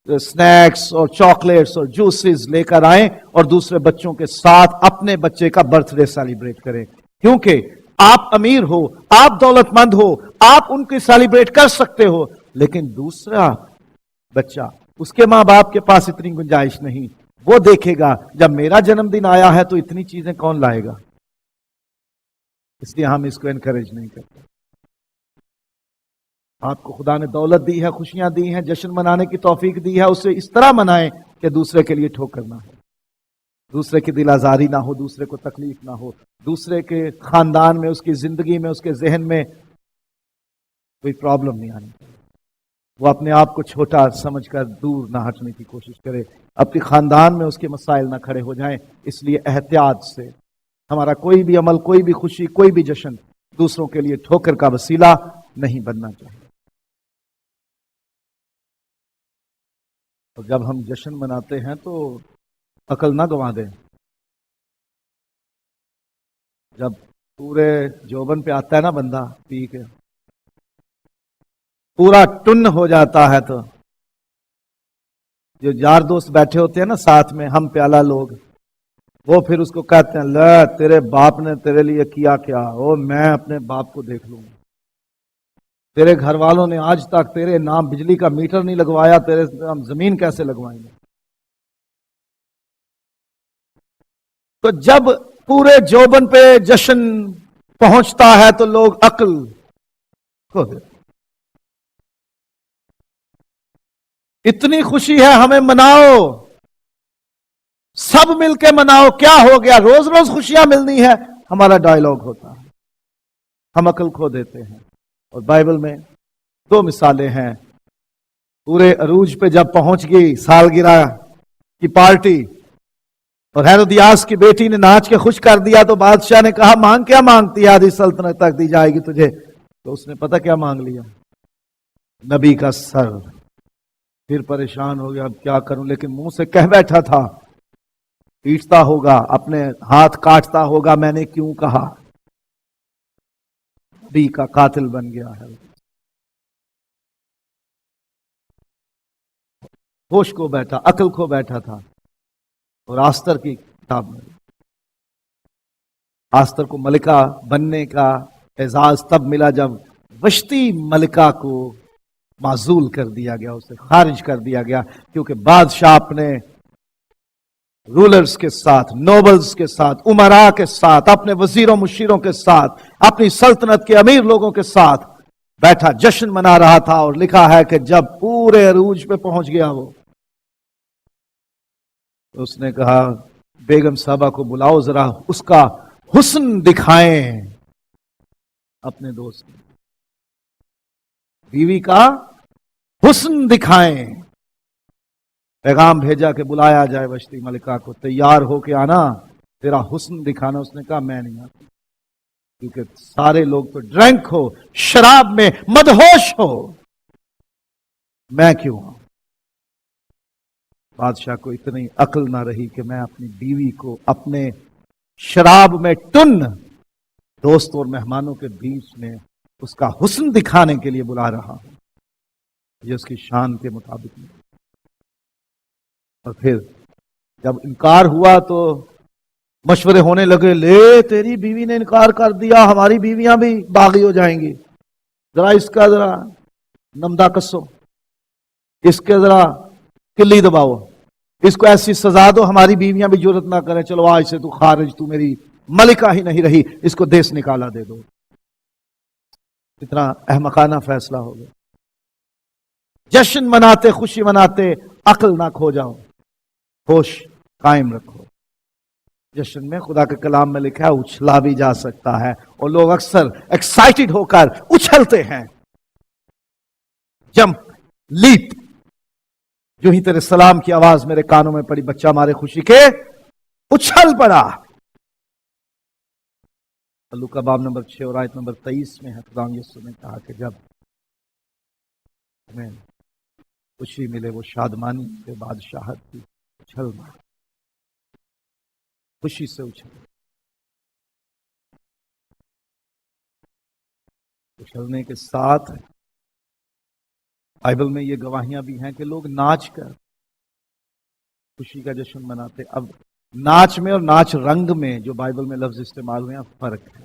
سنیکس اور چاکلیٹس اور جوسز لے کر آئیں اور دوسرے بچوں کے ساتھ اپنے بچے کا برتھ ڈے سیلیبریٹ کریں. کیونکہ آپ امیر ہو، آپ دولت مند ہو، آپ ان کی سیلیبریٹ کر سکتے ہو، لیکن دوسرا بچہ، اس کے ماں باپ کے پاس اتنی گنجائش نہیں. وہ دیکھے گا جب میرا جنم دن آیا ہے تو اتنی چیزیں کون لائے گا. اس لیے ہم اس کو انکریج نہیں کرتے. آپ کو خدا نے دولت دی ہے، خوشیاں دی ہیں، جشن منانے کی توفیق دی ہے، اسے اس طرح منائیں کہ دوسرے کے لیے ٹھوکر نہ ہو، دوسرے کی دل آزاری نہ ہو، دوسرے کو تکلیف نہ ہو، دوسرے کے خاندان میں، اس کی زندگی میں، اس کے ذہن میں کوئی پرابلم نہیں آنی چاہیے. وہ اپنے آپ کو چھوٹا سمجھ کر دور نہ ہٹنے کی کوشش کرے، اپنی خاندان میں اس کے مسائل نہ کھڑے ہو جائیں. اس لیے احتیاط سے ہمارا کوئی بھی عمل، کوئی بھی خوشی، کوئی بھی جشن دوسروں کے لیے ٹھوکر کا وسیلہ نہیں بننا چاہیے. اور جب ہم جشن مناتے ہیں تو عقل نہ گنوا دیں. جب پورے جوبن پہ آتا ہے نا بندہ پی کے، پورا ٹن ہو جاتا ہے، تو جو یار دوست بیٹھے ہوتے ہیں نا ساتھ میں، ہم پیالہ لوگ، وہ پھر اس کو کہتے ہیں لے تیرے باپ نے تیرے لیے کیا کیا، او میں اپنے باپ کو دیکھ لوں گا. تیرے گھر والوں نے آج تک تیرے نام بجلی کا میٹر نہیں لگوایا، تیرے نام زمین کیسے لگوائیں گے. تو جب پورے جوبن پہ جشن پہنچتا ہے تو لوگ عقل کھو دیتے. اتنی خوشی ہے، ہمیں مناؤ، سب مل کے مناؤ. کیا ہو گیا، روز روز خوشیاں ملنی ہے، ہمارا ڈائلاگ ہوتا ہے. ہم عقل کھو دیتے ہیں. اور بائبل میں 2 مثالیں ہیں. پورے عروج پہ جب پہنچ گئی سالگرہ کی پارٹی اور ہیرودیاس کی بیٹی نے ناچ کے خوش کر دیا، تو بادشاہ نے کہا مانگ کیا مانگتی ہے، آدھی سلطنت تک دی جائے گی تجھے. تو اس نے پتہ کیا مانگ لیا، نبی کا سر. پھر پریشان ہو گیا، اب کیا کروں، لیکن منہ سے کہہ بیٹھا تھا، پیٹتا ہوگا، اپنے ہاتھ کاٹتا ہوگا، میں نے کیوں کہا. نبی کا قاتل بن گیا ہے. ہوش کو بیٹھا، عقل کو بیٹھا تھا. اور آستر کی کتاب میں آستر کو ملکہ بننے کا اعزاز تب ملا جب وشتی ملکہ کو معزول کر دیا گیا، اسے خارج کر دیا گیا، کیونکہ بادشاہ اپنے رولرز کے ساتھ، نوبلز کے ساتھ، امراء کے ساتھ، اپنے وزیروں مشیروں کے ساتھ، اپنی سلطنت کے امیر لوگوں کے ساتھ بیٹھا جشن منا رہا تھا. اور لکھا ہے کہ جب پورے عروج پہ پہنچ گیا وہ، اس نے کہا بیگم صاحبہ کو بلاؤ، ذرا اس کا حسن دکھائیں اپنے دوست. بیوی کا حسن دکھائیں. پیغام بھیجا کہ بلایا جائے وشتی ملکہ کو، تیار ہو کے آنا، تیرا حسن دکھانا. اس نے کہا میں نہیں آتی، کیونکہ سارے لوگ تو ڈرنک ہو، شراب میں مدہوش ہو، میں کیوں آؤں. بادشاہ کو اتنی عقل نہ رہی کہ میں اپنی بیوی کو اپنے شراب میں ٹن دوست اور مہمانوں کے بیچ میں اس کا حسن دکھانے کے لیے بلا رہا ہوں، یہ اس کی شان کے مطابق نہیں۔ اور پھر جب انکار ہوا تو مشورے ہونے لگے، لے تیری بیوی نے انکار کر دیا، ہماری بیویاں بھی باغی ہو جائیں گی، ذرا اس کا ذرا نمدہ کسو، اس کے ذرا کلی دباؤ، اس کو ایسی سزا دو ہماری بیویاں بھی جرت نہ کریں، چلو آج سے تو خارج، تو میری ملکہ ہی نہیں رہی، اس کو دیس نکالا دے دو۔ اتنا احمقانہ فیصلہ ہو گیا۔ جشن مناتے، خوشی مناتے عقل نہ کھو جاؤ، ہوش قائم رکھو۔ جشن میں خدا کے کلام میں لکھا ہے اچھلا بھی جا سکتا ہے، اور لوگ اکثر ایکسائٹڈ ہو کر اچھلتے ہیں، جمپ لیپ۔ جو ہی تیرے سلام کی آواز میرے کانوں میں پڑی، بچہ ہمارے خوشی کے اچھل پڑا۔ لوکا باب نمبر 6 اور آیت نمبر 23 میں ہے، خدا یسوع نے کہا کہ جب تمہیں خوشی ملے، وہ شادمانی کے بادشاہت کی اچھلنا، خوشی سے اچھلنے کے ساتھ بائبل میں یہ گواہیاں بھی ہیں کہ لوگ ناچ کر خوشی کا جشن مناتے۔ اب ناچ میں اور ناچ رنگ میں جو بائبل میں لفظ استعمال ہوئے ہیں فرق ہے۔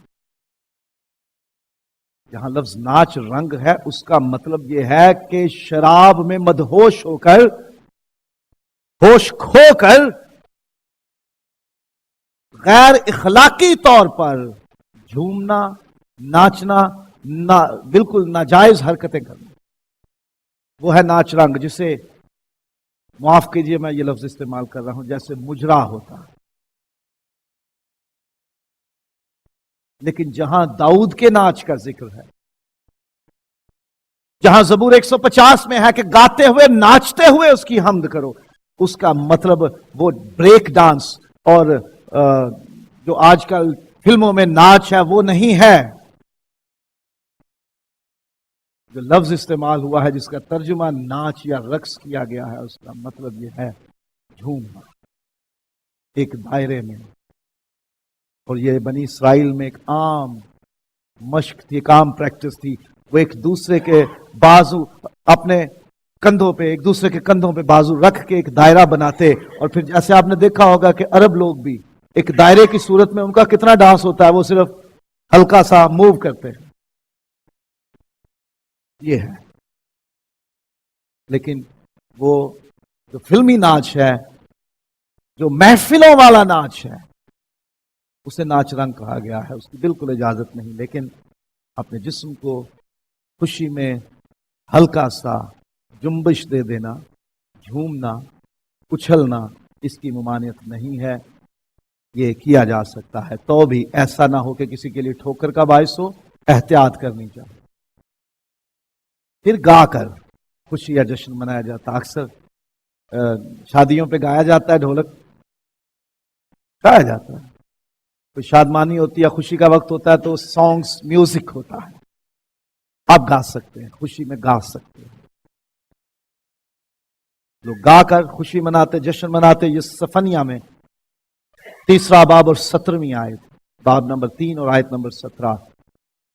جہاں لفظ ناچ رنگ ہے اس کا مطلب یہ ہے کہ شراب میں مدہوش ہو کر، ہوش کھو کر، غیر اخلاقی طور پر جھومنا، ناچنا، بالکل ناجائز حرکتیں کرنا، وہ ہے ناچ رنگ، جسے معاف کیجئے میں یہ لفظ استعمال کر رہا ہوں، جیسے مجرا ہوتا ہے۔ لیکن جہاں داؤد کے ناچ کا ذکر ہے، جہاں زبور 150 میں ہے کہ گاتے ہوئے ناچتے ہوئے اس کی حمد کرو، اس کا مطلب وہ بریک ڈانس اور جو آج کل فلموں میں ناچ ہے وہ نہیں ہے۔ جو لفظ استعمال ہوا ہے جس کا ترجمہ ناچ یا رقص کیا گیا ہے، اس کا مطلب یہ ہے جھومنا ایک دائرے میں۔ اور یہ بنی اسرائیل میں ایک عام مشق تھی، ایک عام پریکٹس تھی۔ وہ ایک دوسرے کے بازو اپنے کندھوں پہ، ایک دوسرے کے کندھوں پہ بازو رکھ کے ایک دائرہ بناتے، اور پھر جیسے آپ نے دیکھا ہوگا کہ عرب لوگ بھی ایک دائرے کی صورت میں ان کا کتنا ڈانس ہوتا ہے، وہ صرف ہلکا سا موو کرتے ہیں، یہ ہے۔ لیکن وہ جو فلمی ناچ ہے، جو محفلوں والا ناچ ہے، اسے ناچ رنگ کہا گیا ہے، اس کی بالکل اجازت نہیں۔ لیکن اپنے جسم کو خوشی میں ہلکا سا جنبش دے دینا، جھومنا، اچھلنا، اس کی ممانعت نہیں ہے، یہ کیا جا سکتا ہے، تو بھی ایسا نہ ہو کہ کسی کے لیے ٹھوکر کا باعث ہو، احتیاط کرنی چاہیے۔ پھر گا کر خوشی یا جشن منایا جاتا، اکثر شادیوں پہ گایا جاتا ہے، ڈھولک گایا جاتا ہے، کوئی شادمانی ہوتی ہے، خوشی کا وقت ہوتا ہے تو سانگز، میوزک ہوتا ہے، آپ گا سکتے ہیں، خوشی میں گا سکتے ہیں۔ لوگ گا کر خوشی مناتے، جشن مناتے۔ یہ صفنیہ میں 3 باب اور 17 آیت، باب نمبر 3 اور آیت نمبر 17،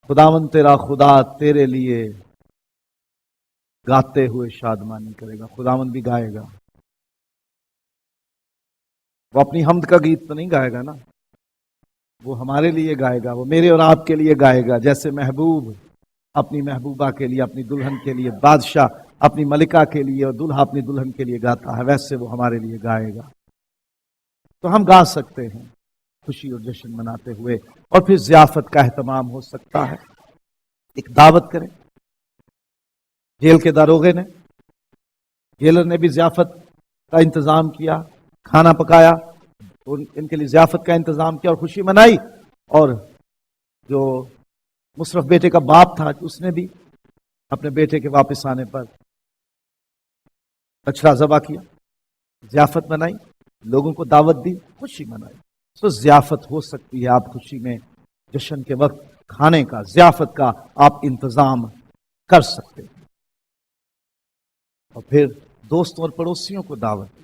خداوند تیرا خدا تیرے لیے گاتے ہوئے شادمانی کرے گا۔ خداوند بھی گائے گا، وہ اپنی حمد کا گیت تو نہیں گائے گا نا، وہ ہمارے لیے گائے گا، وہ میرے اور آپ کے لیے گائے گا۔ جیسے محبوب اپنی محبوبہ کے لیے، اپنی دلہن کے لیے، بادشاہ اپنی ملکہ کے لیے اور دلہا اپنی دلہن کے لیے گاتا ہے، ویسے وہ ہمارے لیے گائے گا۔ تو ہم گا سکتے ہیں خوشی اور جشن مناتے ہوئے۔ اور پھر ضیافت کا اہتمام ہو سکتا ہے، ایک دعوت کریں۔ جیل کے داروغے نے، جیلر نے بھی ضیافت کا انتظام کیا، کھانا پکایا، ان کے لیے ضیافت کا انتظام کیا اور خوشی منائی۔ اور جو مصرف بیٹے کا باپ تھا، اس نے بھی اپنے بیٹے کے واپس آنے پر بچڑا ذبح کیا، ضیافت منائی، لوگوں کو دعوت دی، خوشی منائی۔ تو ضیافت ہو سکتی ہے، آپ خوشی میں جشن کے وقت کھانے کا، ضیافت کا آپ انتظام کر سکتے ہیں۔ اور پھر دوستوں اور پڑوسیوں کو دعوت دی۔